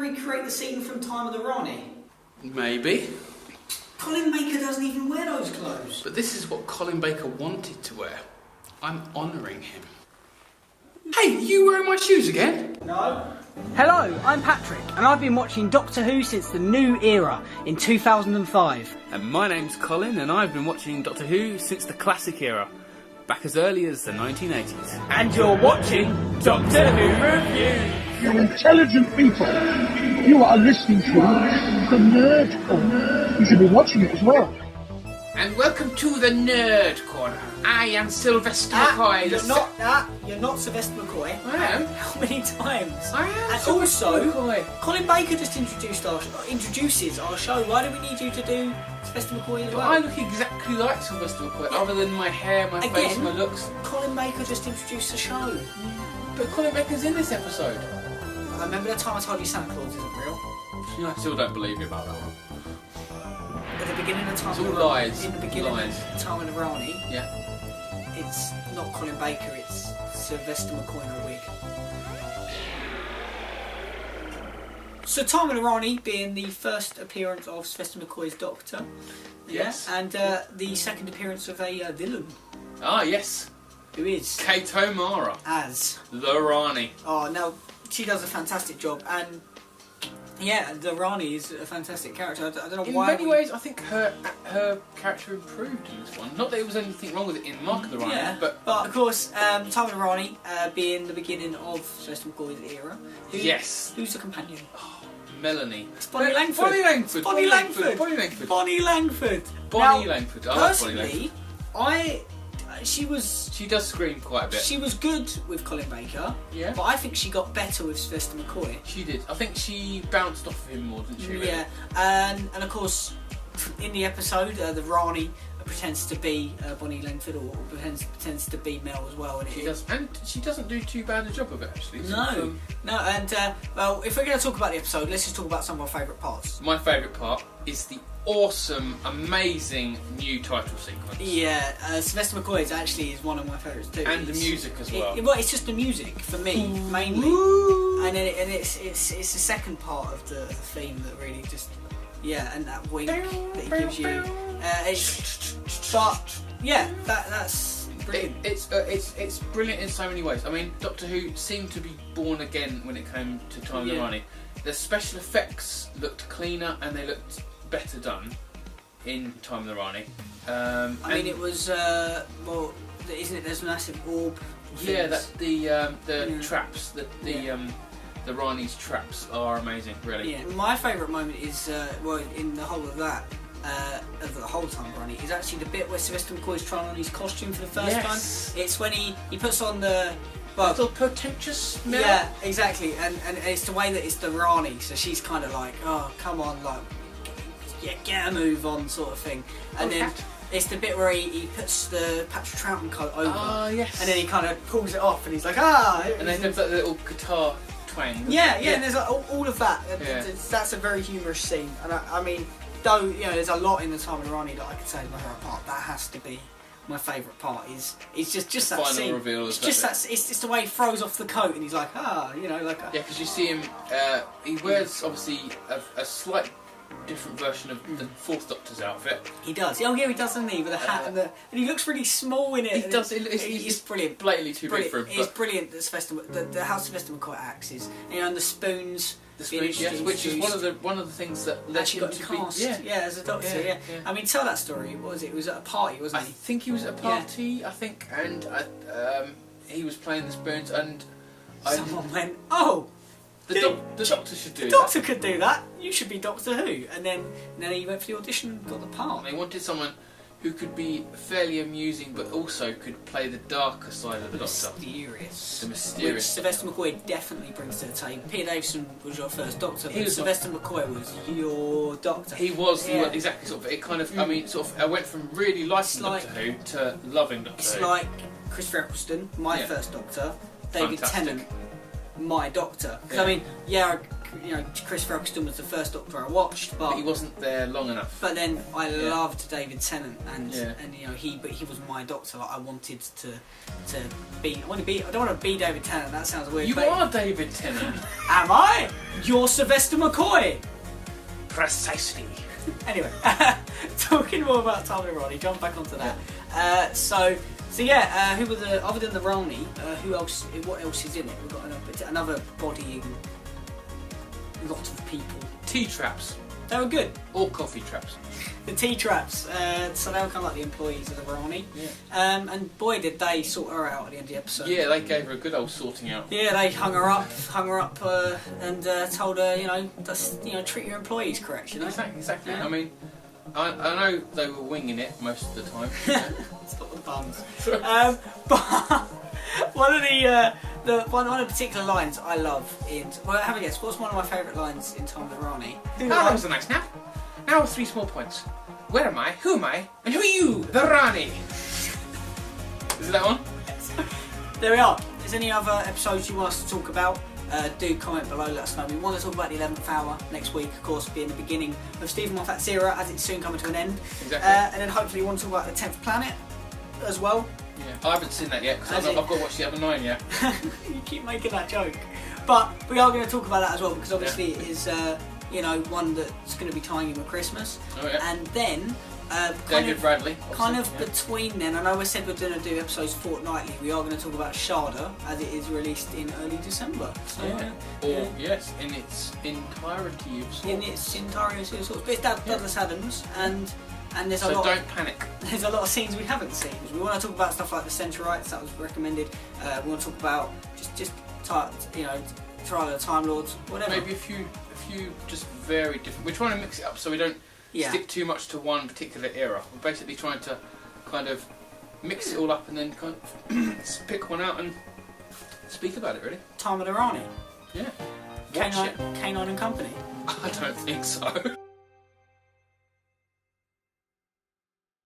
recreate the scene from Time of the Rani? Maybe. Colin Baker doesn't even wear those clothes. But this is what Colin Baker wanted to wear. I'm honouring him. Hey, you wearing my shoes again? No. Hello, I'm Patrick, and I've been watching Doctor Who since the new era in 2005. And my name's Colin, and I've been watching Doctor Who since the classic era, back as early as the 1980s. And you're watching Doctor Who Review! You intelligent people, you are listening to the Nerd Corner. You should be watching it as well. And welcome to the Nerd Corner. I am Sylvester McCoy. You're not Sylvester McCoy. I am. How many times? I am. And Sylvester also, McCoy. Colin Baker just introduces our show. Why do we need you to do Sylvester McCoy as well? I look exactly like Sylvester McCoy, other than my hair, my face, my looks. Colin Baker just introduced the show. But Colin Baker's in this episode. I remember the time I told you Santa Claus isn't real. I still don't believe you about that one. At the beginning of Time It's of all the lies. In the beginning Lies. of Time of the Rani, Yeah. it's not Colin Baker, it's Sylvester McCoy in a wig. So Time of the Rani being the first appearance of Sylvester McCoy's Doctor. Yes. Yeah, and the second appearance of a villain, Ah, yes. who is Kato Mara. as... The Rani. Oh, no, she does a fantastic job, and yeah, the Rani is a fantastic character. I don't know In why. many ways, I think her character improved in this one. Not that there was anything wrong with it in Mark of the Rani, Yeah, but of course, Time of the Rani being the beginning of Sylvester McCoy's era. yes. Who's the companion? Melanie. It's Bonnie Langford. Bonnie Langford. Bonnie Langford. Bonnie Langford. Bonnie Langford. Bonnie Now, Langford. I like Bonnie personally, Langford. she does scream quite a bit. She was good with Colin Baker. Yeah. But I think she got better with Sylvester McCoy. She did. I think she bounced off him more, didn't she? Really? Yeah, and of course, in the episode, the Rani pretends to be Bonnie Langford, or pretends to be Mel as well. And She does, and she doesn't do too bad a job of it actually. No, and well, if we're going to talk about the episode, let's just talk about some of our favourite parts. My favourite part is the awesome, amazing new title sequence. Yeah, Sylvester McCoy is one of my favourites too. And the music as well. Well, it's just the music for me mainly, and then it's the second part of the theme that really just and that wink that he gives you. But yeah, that's brilliant. It's brilliant in so many ways. I mean, Doctor Who seemed to be born again when it came to Time of the Rani. The special effects looked cleaner and they looked better done in Time of the Rani. I mean, it was well, isn't it? There's massive orb. Yeah, that the traps, the Rani's traps are amazing, really. Yeah, my favourite moment is well, in the whole of that. Of the whole time Rani is actually the bit where Sylvester McCoy's trying on his costume for the first time. It's when he puts on the little pretentious smell. Yeah, exactly, and it's the way that it's the Rani, so she's kind of like, oh come on, like get a move on sort of thing, and then it's the bit where he puts the Patrick Troughton coat over, and then he kind of pulls it off, and he's like and then there's that little guitar twang. Yeah, and there's like, all of that. That's a very humorous scene, and I mean. Though there's a lot in the Time of the Rani that I could say is my favourite part. That has to be my favourite part. It's just that final scene. Reveal. It's just that. It's the way he throws off the coat and he's like, like. Yeah, because you see him. He wears obviously a slight different version of the Fourth Doctor's outfit. He does. Oh yeah, he does, doesn't he? With a hat and he looks really small in it. He does. It's brilliant. Blatantly too big for him. It's brilliant that how Sylvester McCoy acts is, and the spoons. The spoons, yes, which is one of the things that led actually him got to cast. be as a doctor. Yeah. I mean, tell that story. What was it? It was at a party, wasn't he? I think he was at a party. I think, and he was playing the spoons, and someone went, "Oh, the doctor should do that. The doctor could do that. You should be Doctor Who." And then he went for the audition and got the part. They wanted someone who could be fairly amusing, but also could play the darker side of the Doctor. The mysterious. Which mysterious. Sylvester McCoy definitely brings to the table. Peter Davison was your first Doctor, but Sylvester McCoy was your Doctor. He was exactly sort of. It kind of. I mean, sort of. I went from really liking Doctor Who to loving Doctor Who. It's like Christopher Eccleston, my first Doctor. David Tennant, my Doctor. Because I mean, Chris Ferguson was the first Doctor I watched, But he wasn't there long enough. But then I loved David Tennant, and Yeah. he was my Doctor. Like I wanted to be. I don't want to be David Tennant. That sounds weird. You but are David Tennant. Am I? You're Sylvester McCoy. Precisely. Anyway, talking more about Tom and Ronnie, jump back onto that. So yeah, who were the other than the Rani? Who else? What else is in it? We've got another body and lots of people. Tea traps. They were good. Or coffee traps. The tea traps. So they were kind of like the employees of the Rani. Yeah. And boy, did they sort her out at the end of the episode. Yeah, they gave her a good old sorting out. Yeah, they hung her up, and told her, just, treat your employees correct, Exactly. Yeah. I mean, I know they were winging it most of the time. Stop the puns. But one of the particular lines I love have a guess. What's one of my favourite lines in Tom and the Rani? That was a nice nap. Now 3 small points. Where am I? Who am I? And who are you? The Rani. Is it that one? There we are. If there's any other episodes you want us to talk about, do comment below, let us know. We want to talk about the 11th hour next week, of course, being the beginning of Stephen Moffat's era, as it's soon coming to an end. Exactly. And then hopefully we want to talk about the 10th planet as well. Yeah. I haven't seen that yet, because I've got to watch the other 9 yet. You keep making that joke. But we are going to talk about that as well, because obviously it is one that's going to be tying in with Christmas. Oh, yeah. And then David Bradley. Kind of between then, I know we said we're going to do episodes fortnightly, we are going to talk about Sharda as it is released in early December. So, Yes, in its entirety of sorts. In its entirety of sorts. But it's Douglas Adams, and there's a lot. So don't panic. There's a lot of scenes we haven't seen. We want to talk about stuff like the Centurites, that was recommended. We want to talk about just Trial of the Time Lords, whatever. Maybe a few just very different. We're trying to mix it up so we don't stick too much to one particular era. We're basically trying to kind of mix it all up and then kind of pick one out and speak about it, really. Time of the Rani. Yeah. Watch it. Canine and Company. I don't think so.